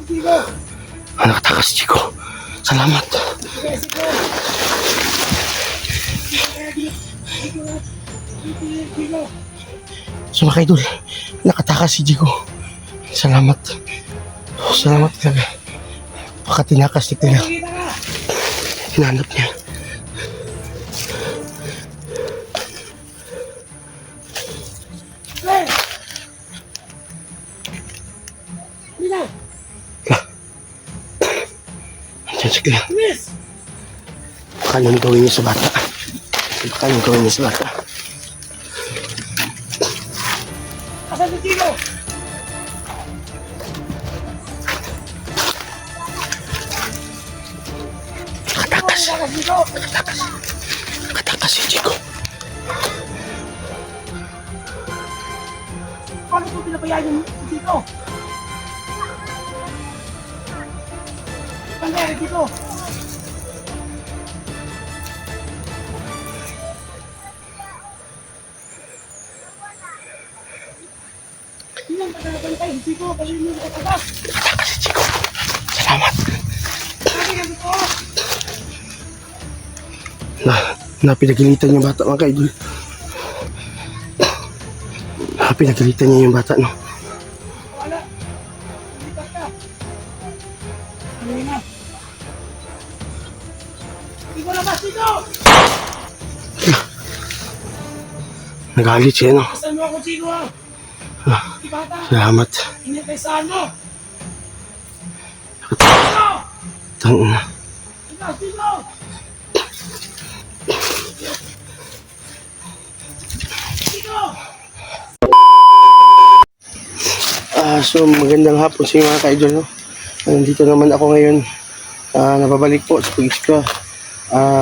Nakatakas, Chico. Salamat. So mga idol, nakatakas si Chico. Salamat. Salamat talaga. Baka tinakas ni Tila. Hinanap niya. Andiyan si Tila. Baka anong gawin niya sa bata. Baka anong gawin niya sa bata. Asan si Chico? Nakatakas. Nakatakas. Nakatakas si Chico. Paano po pinabayaan yung si Chico? Nangyari Chico? Ilang pagkakabantay si Chico kasi yung nakatakas. Nakatakas si Chico. Salamat. Sabi nga ito. Pinagilitan yung bata mga kaidol. Pinagilitan niya yung bata, no? Wala. Lipat ka. Ano yun na? Chico labas dito! Nagalit siya, no? Asan mo ako Chico ha? Ibata! Salamat. Inipesahan mo! Tangin na. Ikaw Chico! Chico! So magandang hapon sa inyo mga ka-idol, no? Nandito naman ako ngayon. Napabalik po sa Pag-Explore.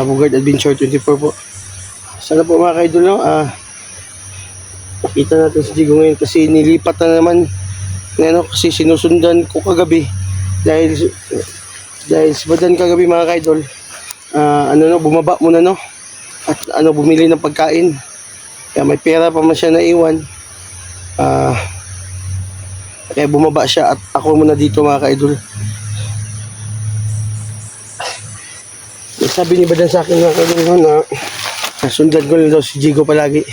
Bugard Adventure 24 po. Sana po mga ka-idol, no? Nakita natin si Jigo ngayon kasi nilipat na naman. Ano, kasi sinusundan ko kagabi. Dahil si Badan kagabi mga ka-idol. Bumaba muna, no? At bumili ng pagkain. Kaya may pera pa man siya naiwan. Kaya bumaba siya at ako muna dito mga ka-idol. Sabi ni Badan sa akin mga ka-idol na sundan ko lang daw si Jigo palagi.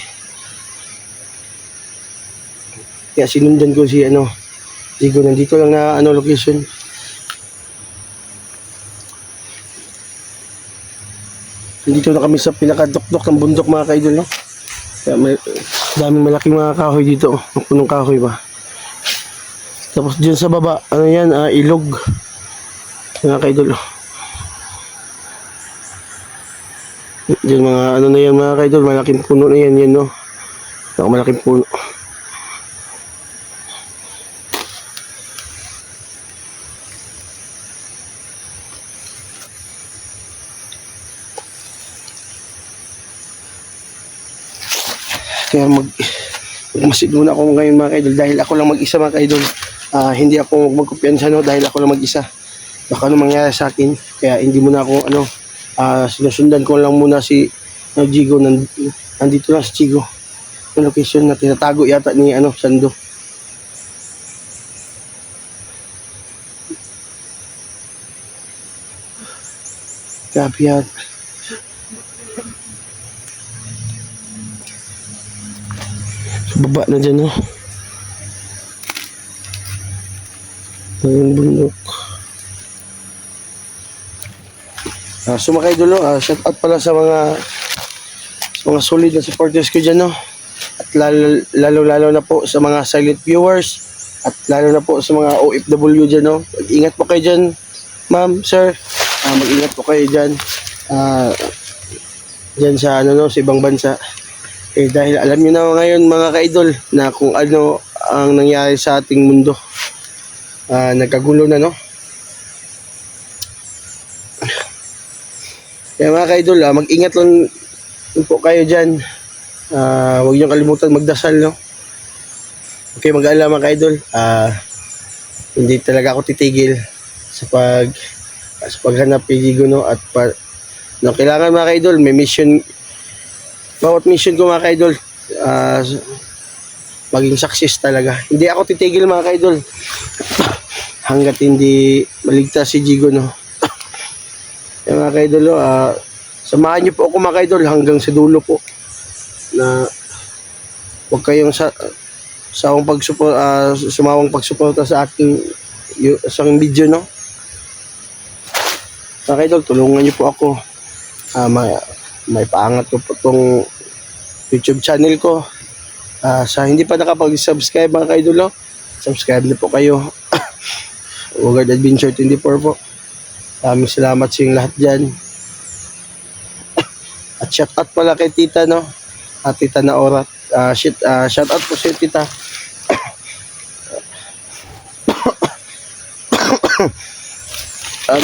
Kaya sinundan ko si Jigo. Nandito lang na location. Nandito na kami sa pinakadukdok ng bundok mga ka-idol, no? Kaya may daming malaking mga kahoy dito. Punong kahoy ba? Tapos dyan sa baba, ilog. Mga ka-idol. Dyan mga na yan mga ka-idol, malaking puno na yan, no? Malaking puno. Kaya magmasid muna ako ngayon mga ka-idol dahil ako lang mag-isa mga ka-idol. Hindi ako magkumpiyansa, no, dahil ako lang mag-isa. Baka mangyari sa akin. Kaya hindi muna ako sinusundan ko lang muna si Jigo. Nandito na si Jigo. Yung location na tinatago yata ni Sando. Grabe yan. Baba na dyan, no? Ang bundok. So mga ka-idol, shout out pala sa mga solid na supporters ko dyan, no? At lalo na po sa mga silent viewers at lalo na po sa mga OFW dyan, no? Mag-ingat po kayo dyan, ma'am, sir. Mag-ingat po kayo dyan. Dyan sa sa ibang bansa. Dahil alam niyo na ngayon mga ka-idol na kung ano ang nangyari sa ating mundo. Nagkagulo na, no? Kaya mga ka-idol, mag-ingat lang po kayo dyan. Huwag niyo kalimutan magdasal, no? Okay, mag-alala mga ka-idol. Hindi talaga ako titigil sa paghanap kay Jigo, no? At kailangan mga ka-idol, may mission. Bawat mission ko mga ka-idol, maging success talaga. Hindi ako titigil mga ka-idol. hanggat hindi maligtas si Jigo, no. Kaya mga ka-idol, samahan niyo po ako mga ka-idol hanggang sa dulo po, na huwag kayong sumawang pagsuporta sa aking video, no. Mga ka-idol, tulungan niyo po ako. May paangat ko po tong YouTube channel ko. Sa hindi pa nakapag-subscribe mga ka-idol, subscribe na po kayo. Ugard Adventure 24 po. Maraming salamat sa inyong lahat dyan. At shout out pala kay Tita, no? Tita Naora. Shout out po sa Tita.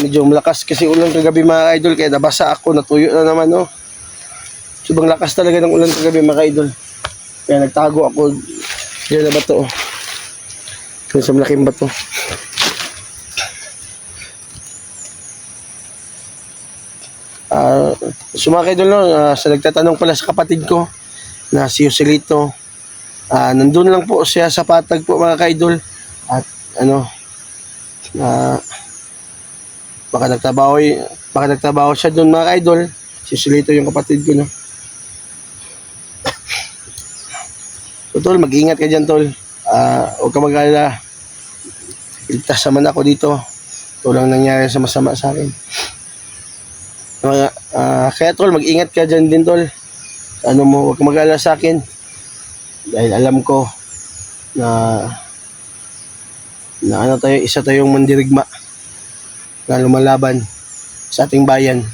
Medyo malakas kasi ulan kagabi mga idol, kaya nabasa ako, natuyo na naman, no? Sobrang lakas talaga ng ulan kagabi mga idol. Kaya nagtago ako diyan na bato. Kaya sa malaking bato. So mga idol, no, sa nagtatanong pala sa kapatid ko na si Joselito, nandun lang po siya sa Patag po mga idol. At baka nagtrabaho siya doon mga idol. Si Joselito yung kapatid ko, no. So tol, mag-ingat ka dyan tol. Huwag ka mag-alala. Iligtas naman ako dito. Ito lang nangyari sa masama sa akin. Kaya tol, mag-ingat ka dyan din tol. Huwag ka mag-alala sa akin. Dahil alam ko na isa tayong mandirigma na lumalaban sa ating bayan.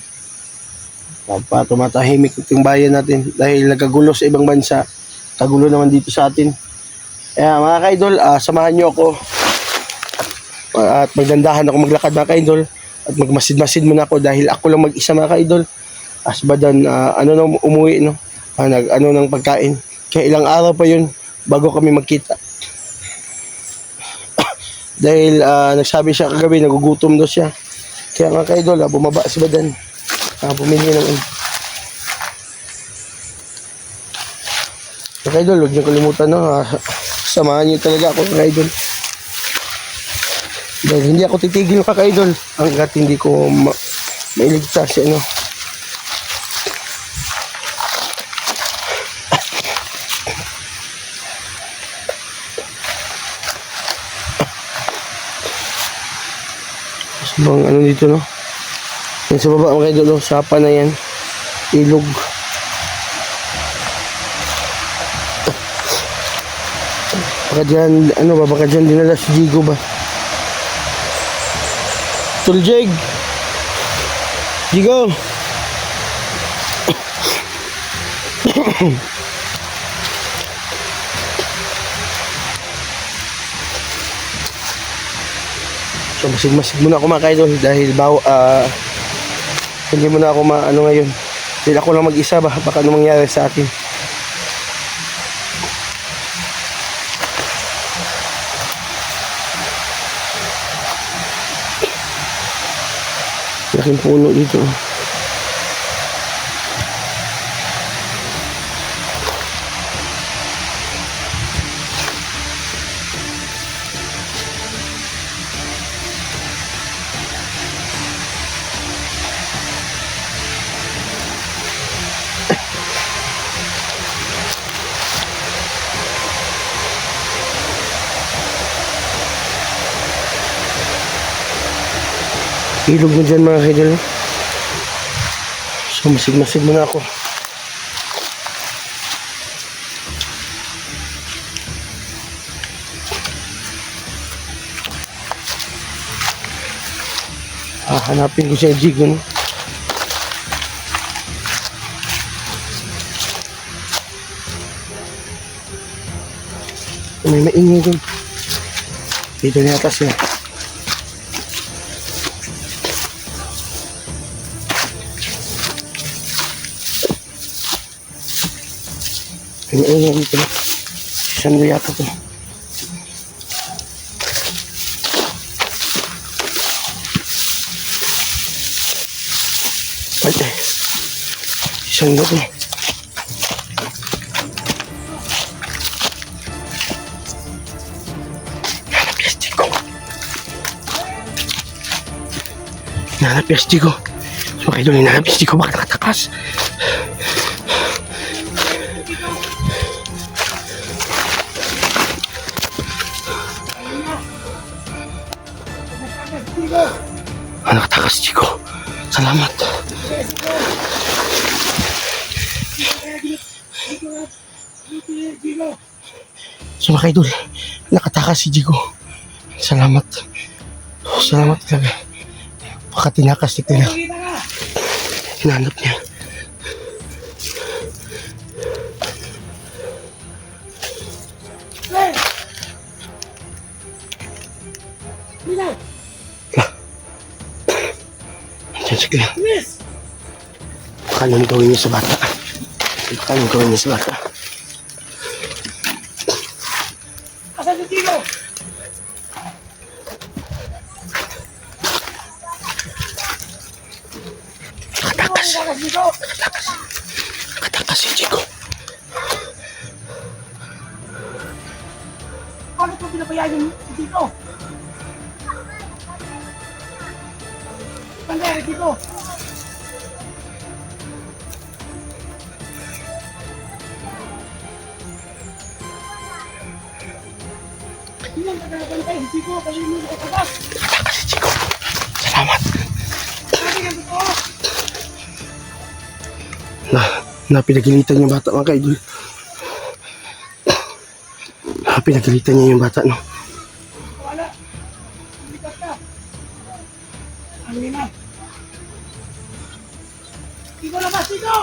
Para tumatahimik ating bayan natin dahil nagkagulo sa ibang bansa. Kagulo naman dito sa atin. Kaya mga ka-idol, samahan nyo ako at magdandahan ako maglakad mga ka-idol at magmasid-masid muna ako dahil ako lang mag-isa mga ka-idol. Asbadan, nang umuwi, no? Ng pagkain. Kaya ilang araw pa yun bago kami magkita. Dahil nagsabi siya kagabi, nagugutom daw siya. Kaya mga ka-idol, bumaba si Badan. Bumili ng mga idol, huwag niyo kalimutan, no? Samahan niyo talaga ako mga idol. Dahil hindi ako titigil mga idol hanggat hindi ko mailigtas, no? Mga dito, no? Yan sa baba mga idol, no? Sapa na yan. Ilog. Baka dyan dinala si Jigo ba? Tuljeg! Jigo! So masid-masid muna ako mga ka-idol dahil hindi muna ako ngayon. Dahil ako lang mag-isa ba? Baka ano mangyari sa akin. Laking puno dito. Ilog na dyan mga kaidol. So masid-masid muna ako. Hanapin ko siya Jigo, no? May maingay dun. Dito na atas niya. May maingay dito na. Saan yata to? Ay, saan na to? Hinahanap niya si Chico. So mga idol, hinahanap niya si Chico. Baka nakatakas. Nakatakas si Chico. Salamat. So mga idol, nakatakas si Chico. Salamat. Salamat talaga. Baka tinakas ni Kaya. Hinahanap niya. Andiyan si Kaya. Baka anong gawin niya sa bata. Baka anong gawin niya sa bata. Asan si Chico? Nakatakas. Asan si Chico? Nakatakas si Chico. Bakit mo pinabayaan yung si Chico? Saan kaya si Chico? Hindi lang nagkakantay si Chico kasi hindi mo katakas. Nakatakas si Chico. Salamat. Sabi nga totoo. Pinagilitan yung bata mga kaidol. Pinagilitan niya yung bata, no? Wala. Lipat ka. Ano yun na? Chico labas, Chico!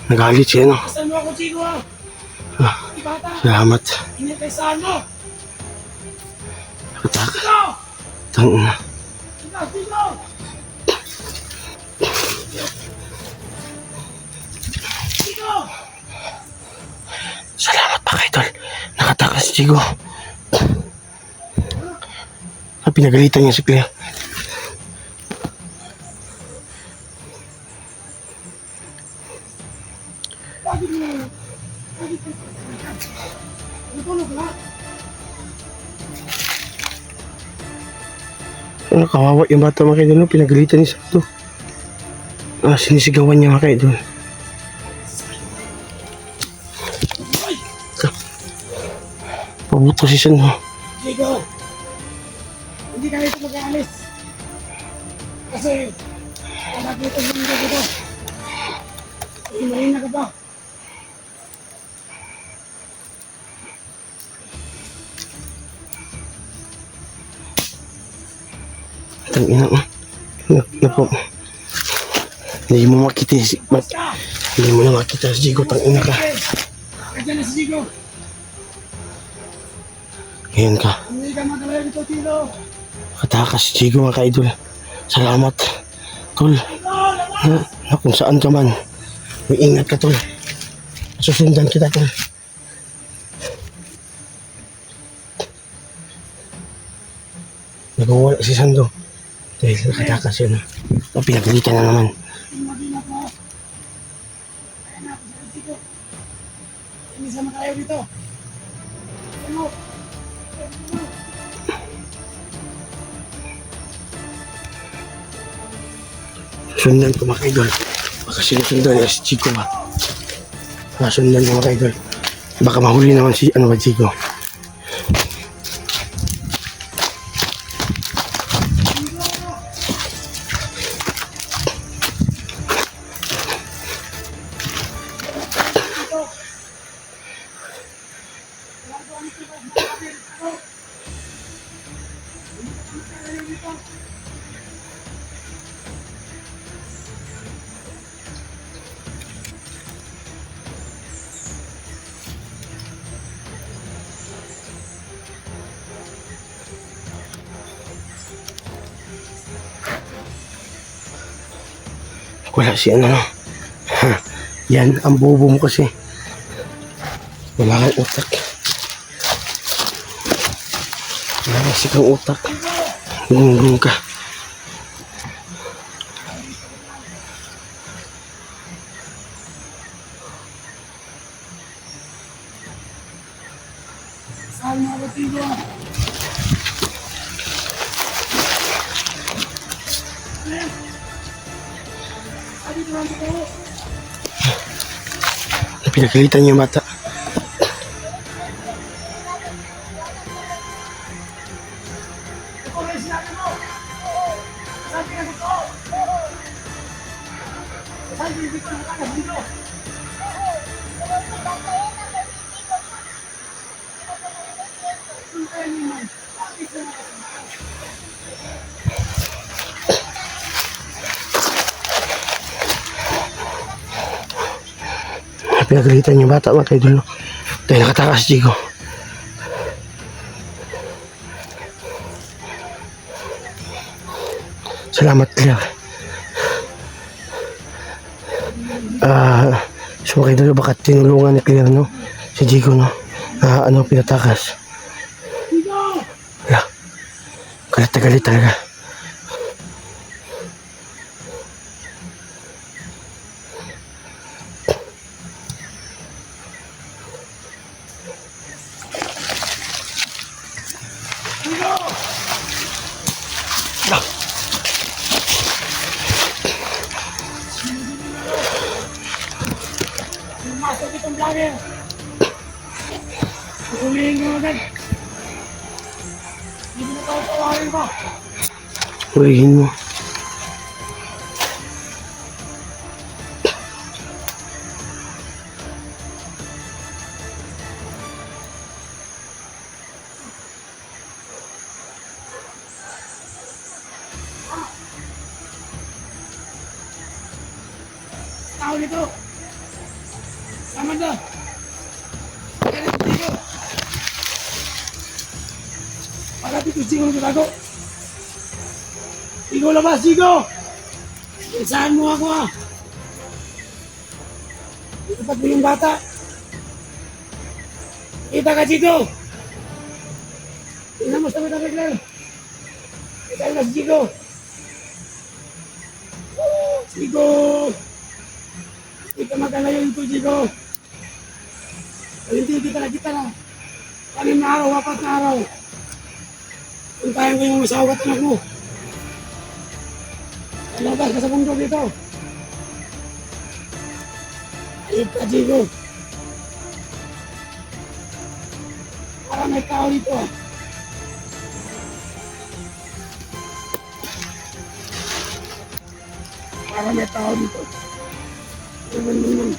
Nagalit siya, no? Asan mo ako, Chico, ha? Di bata, Salamat. inipesaan mo. Nakatakas. Chico! Tangina. Ikaw, Chico! Chico! Salamat mga kaidol. Nakatakas si Chico. Pinagalitan niya si Clea. Bakit mo? Bakit mo? Natulog na? Ano, kawawa yung bata mga kaidol, no? Pinagalitan niya sa ito. Sinisigawan niya mga kaidol. Pabuto si San, no? Chico! Hindi ka rito mag-aalis. Kasi, kung nakita mo yung dito, imahin na ka pa. Tangina, no? Napo. Hindi mo makita si... Mas ka! Hindi mo na makita si Chico. Tangina ka. Nandiyan na si Chico. Ngayon ka. Hindi ka magalaw dito, Chico. Katakas si Chico mga kaidol. Salamat. Tol. Chico, labas! Kung saan ka man. Ingat ka, tol. Susundan kita, tol. Nagawala si Sando. Dahil nakatakas yun. Pinagalitan na naman. Mag-ingat mo. Ayan na, si Chico. Hindi sama tayo dito. Ano? Sundan ko mga kaidol. Baka sinusundan niya si Chico ba. Sundan ko mga kaidol. Baka mahuli naman si Chico. Wala si ano. Yan, ang bobo mo kasi. Wala kang utak. Wala kasi kang utak. Gunggong ka. Saan mo ako, Chico? Pinagalitan niya yung bata. Pinagalitan niya yung bata mga kaidol. Dahil nakatakas si Jigo. Salamat Claire. So mga kaidol, baka tinulungan ni Claire, no? Si Jigo, no? Pinatakas. Wala. Galit na galit talaga. Masok itong vlogger. Hulihin mo agad. Hindi mo na tawarin ko. Hulihin mo. Tao nito. Tama na. Kaya dito. Para dito Jigo ng gago. Jigo labas, Jigo. Isahan mo ako ah. Itapat mo yung bata. Kita ka Jigo. Tingnan mo sa mata bigla. Kita ka si Jigo. Jigo. Hindi ka magkalayo ito, Jigo. Hindi kita na. 6 na araw, 4 na araw. Puntahan ko yung masawa at anak mo. Lalabas ka sa mundo dito. Ayip ka, Jigo. Para may tao dito ah. Para may tao dito. Naman.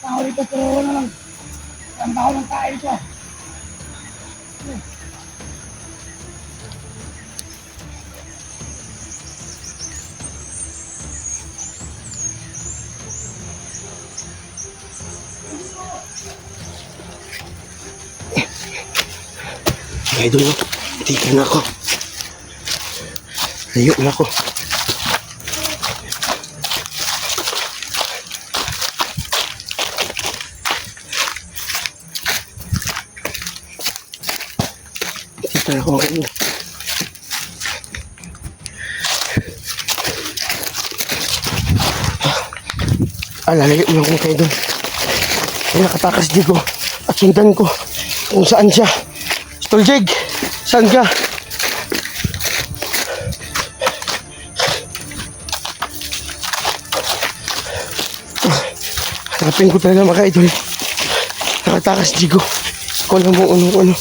Tao dito pero wala lang. Ang tao ng tayo ito ah. Idol mo, tigil na ako. Layo na ako. Tigil na ako ngayon. Lalayo na ako kayo doon. Ay nakatakas Jigo at sundan ko kung saan siya. Tuljig, saan ka? Hanapin ko talaga mga idol. Nakatakas Jigo. Ako lang mo ano.